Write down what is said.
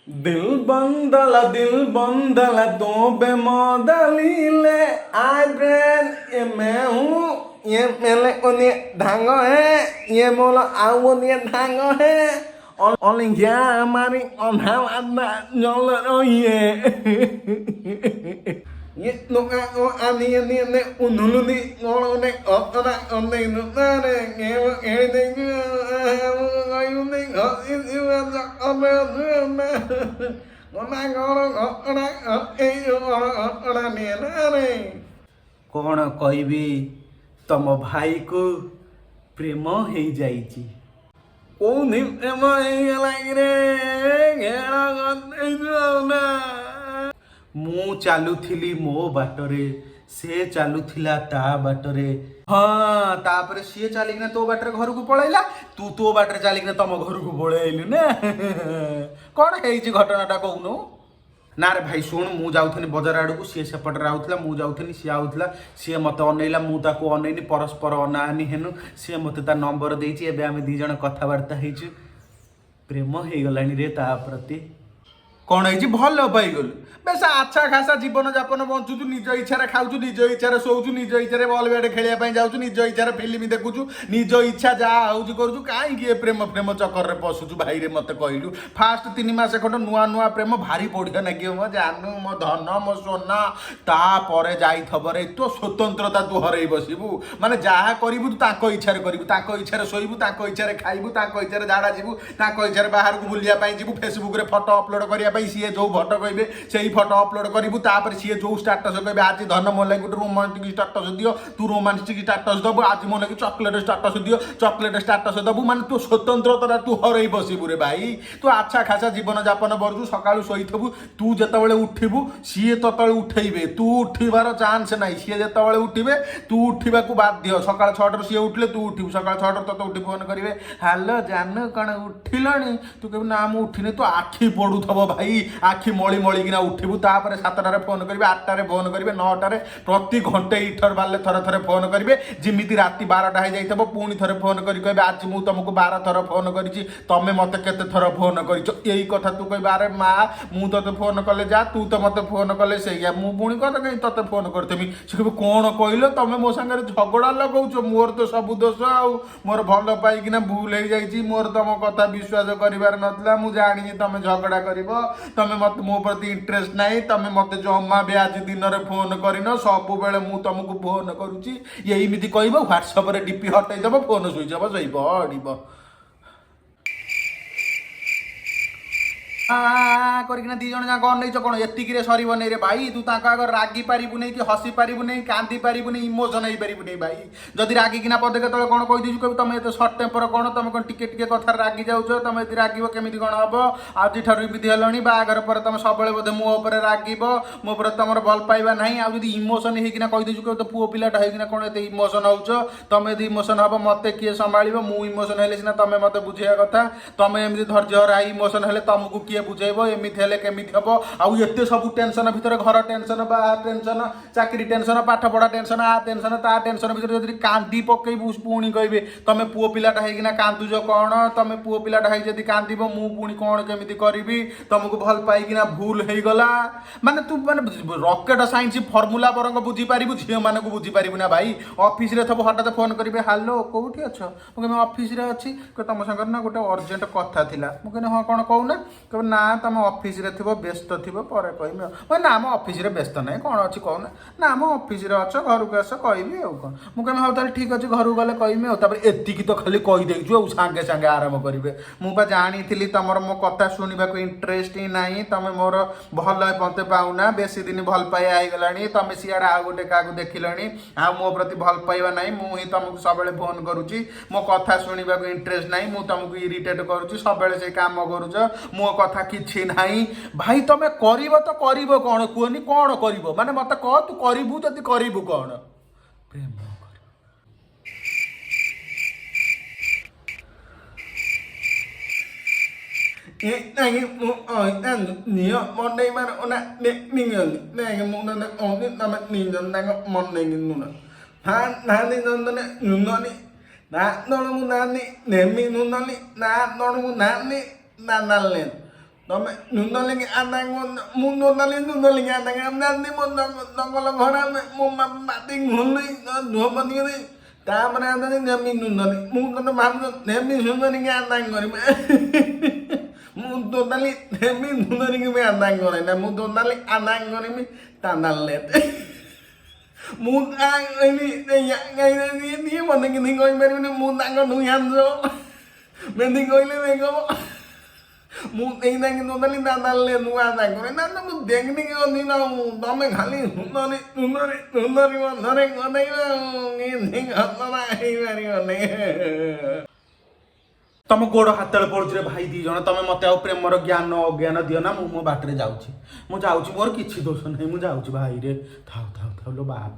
दिल बंदला तो बेमदलीले आई ब्रेन ये मैं हूँ ये मेरे उन्हें ढंगो है ये मोला आओ उन्हें ढंगो है only ya mari on how ada nyolot oh ye no o ani ni ne unulu ni ngolo ne ona onne no ne nge ne ayu ne ona ona ngolo ona ona ne कौन कहबी तम भाई को प्रेम हो जाइची कौन प्रेम मु चलुली मो बाटरे से चलुला ता बाटरे हाँ तापर सी चलिकिना तो बाटर घर को पलैला तू तो बाटर चलिकिना तम घर को पलैलु ना कौन है घटनाटा कहूनु ना रे भाई शुण मु जाऊथनी बजार आड़ को सी सेपटे आउला मु जाऊथनी सी आउला सी मत अनैला मु ताको अनैनी परस्पर अनानी हेनु सी मत ता नंबर देछि एबे आमे दी जण कथावार्ता हेछु प्रेम हे गलानी रे ता प्रति कौन है भल पाईगलु बेस अच्छा खासा जीवन जापन बंचुचु निज इच्छा खाऊचु निज इच्छा शोचु निज इच्छा बल बैट खेलिया जाऊँ निज इच्छा फिल्म देखुचु निज इच्छा जहाँ हूँ करूँ कहीं प्रेम प्रेम चक्कर में पशुचु भाई रे मत कहलु फास्ट 3 मास खंड नुआ नुआ प्रेम भारी बढ़िया लगे मो जानू मो धन मो सोना तापर जाइथबर तो स्वतंत्रता तू हरई बसबू माने जहाँ करू तू इच्छा करू इच्छा शोबू इच्छा खाइबू इच्छा झाड़ा जीवू इच्छा बाहर को बुलिया जीवू फेसबुक रे फोटो अपलोड करने सी जो फोटो कहे से फोटो अपलोड करू तापर सी जो स्टाटस कहे आज धन मो लगे गोटे रोमांटिक स्टाटस दियो तू रोमांटिक स्टाटस दबु आज मो लगे चॉकलेट स्टाटस दियो चॉकलेट स्टाटस दबु माने तू स्वतंत्रता तू हरई बसबू रे भाई तू अच्छा खासा जीवन जापन करू सका शोथबू तू जिते उठबू सी तो उठेबे तू उठबार चान्स ना सी जो उठे तू उठा बाध्य सका 6 सी उठले तू उठू सका 6 तो उठी फोन करेंगे हालो जानू कौन उठिल तू कह ना मुझे उठिनी तू आखि पड़ुब भाई आखि मली मलिकिना उठबू तापर 7टार फोन करेंगे 8टार फोन करेंगे 9टार प्रति घंटे इंटरवाल थे थे फोन करेंगे जमी राति 12टा हो जाइए पुणी थे फोन कर आज मुझे तुमको 12 थर फोन करी तुम मत के थर फोन कर यही कथा तू कह अरे माँ मुझे ते फोन कले जा तू तो मत फोन कले से मुझे कत कहीं ते फोन करतेमी से कह कौन कहल तुम मो सागर झगड़ा लगौच मोर तो सब दोष आउ मोर भल पाइकिना भूल हो जाइए मोर तुम कथा विश्वास करार नाला मुझे जानी तुम झगड़ा कर तुम मत मो प्रति इंटरेस्ट ना तुम मत जमा भी आज दिन में फोन करन सब बेले मुझे तुमको फोन करुच्ची यही कह ह्वाट्सअप डीपी हटईदेव फोन स्विच अफ शोई पड़ करना दी जन जाक अनईच कौन एतिक सर नहीं रे भाई तू आगे रागी पारू नहीं कि हसी पारू नहीं कांदी पारू नहीं इमोशन हो पारू नहीं भाई जदि रागिकिना पदे के कौन कहीदेचु कह तुम ये सर्ट टेम्पर कौन तुम कौन टिके टिके कथार रागी जाऊच तुम ये रागब केमी कौन हम आज एमती हेलनी बाहर पर तुम सब बोधे मो रागब मो तुम भल पाइबा ना आदि इमोशन होना कहीदेचु कह तो पुओ पिलाटा होना कौन ये इमोशन हो तुम यदि इमोशन हम मत किए संभाल मु इमोशन हेले सीना तुम मत बुझे कथा तुम एमती धैर्य हरा इमोशन हेले तुमको किए बुझेब एमती हेले केमी हम आउ एत सब टेंशन भितर घर टेंशन बाहर टेंशन चाकरी टेंशन पाठ पढ़ा टेंशन आ टेंशन ता टेंशन भितर जब कांदी पकेबू पुणी कहे तुम पुओ पिलाटा होना कांदुज कौन तुम पुओ पिलाटा हो कांद मु पुणी कौन केमी करी तुमको भल पाइकिना भूल हो गला माने तू माने रॉकेट साइंस फर्मुला बरंग बुझीपार झील मान बुझीपारू ना भाई ऑफिस रे थब हठात फोन करेंगे हालो कौटी अच्छ मुझे ऑफिस रे अच्छी तुम सागर ना गोटे अर्जेंट कथा थिला मुझे हाँ कौन कहूना कह ना तुम ऑफिस रे थी व्यस्त थी पर कहमी ना आम ऑफिस रे व्यस्त ना कौन अच्छी कहना ना आम ऑफिस रे अच्छ घर को आस कहबी आउ कौन मुझे हाँ ताल ठीक अच्छे घर को गले कहमी एतिक तो खाली कहीदेचु आ सांगे सांगे आरंभ करेंगे मुझे जानी तुम मो कथा शुणा इंटरेस्ट ही ना तुम मोर भल मत पाऊना बेसी दिन भल पाइबा आईगला तुम सियाड़े आ गोटे क्या देखिल आ मो प्रति भल पाइबा ना मुझे तुमको सब फोन करुच्ची मो कथा शुणा इंटरेस्ट ना मुझे तुमको इरिटेट करुच्ची सब से कम करुच मो कथा किसी ना भाई तुम कर तो कर कौन कहनी कौन कर माने मत कह तू करू जदि करू कौन प्रेम ତମେ ନୁନଲିଙ୍ଗି ଆନାଙ୍ଗ ମୁଁ ନୁନଲିଙ୍ଗି ଆନାଙ୍ଗ ନାନ୍ଦି ମୋ ନଙ୍ଗଲ ଘର ମୋ ମାଟି ଘୁଲି ଧୋବନି ତାପରେ ଆନ୍ଦି ନେମି ନୁନଲି ମୁଁ ତତେ ଭାବୁଛ ନେମି ନୁନଲିଙ୍ଗି ଆନାଙ୍ଗ କରିବି ମୁଁ ଟୋଟାଲି ନେମି ନୁନଲିଙ୍ଗି ବି ଆନାଙ୍ଗ କରେ ନା ମୁଁ ଟୋଟାଲି ଆନାଙ୍ଗ କରିବି ତାନାଲେ ମୁଁ ଇଏ ମନେ କିଛି କହିପାରିବିନି ମୁଁ ତାଙ୍କ ନୁଇ ହାନ୍ଦ ମେନ୍ଦି କହିଲେ ଦେଖବ ମୁଁ ଏଇନାକି ଟୋଟାଲି ତାନାଲେ ନୂଆ ତାଙ୍କରେ ନା ମୁଁ ଦେଖିନି କି ଅଛି ନା ତମେ ଖାଲି ସୁନ୍ଦରୀ ସୁନ୍ଦରୀ ସୁନ୍ଦରୀ ମଧ୍ୟରେ କନେଇବା ଘଟଣା ହେଇପାରିବନି। ତମ ଗୋଡ଼ ହାତଳେ ପଡୁଛି ରେ ଭାଇ ଦି ଜଣ ତମେ ମତେ ଆଉ ପ୍ରେମର ଜ୍ଞାନ ଅଜ୍ଞାନ ଦିଅ ନା ମୁଁ ମୋ ବାଟରେ ଯାଉଛି ମୋର କିଛି ଦୋଷ ନାହିଁ ମୁଁ ଯାଉଛି ଭାଇରେ ଥାଉ ଥାଉ ଥାଉ लो ବାପ।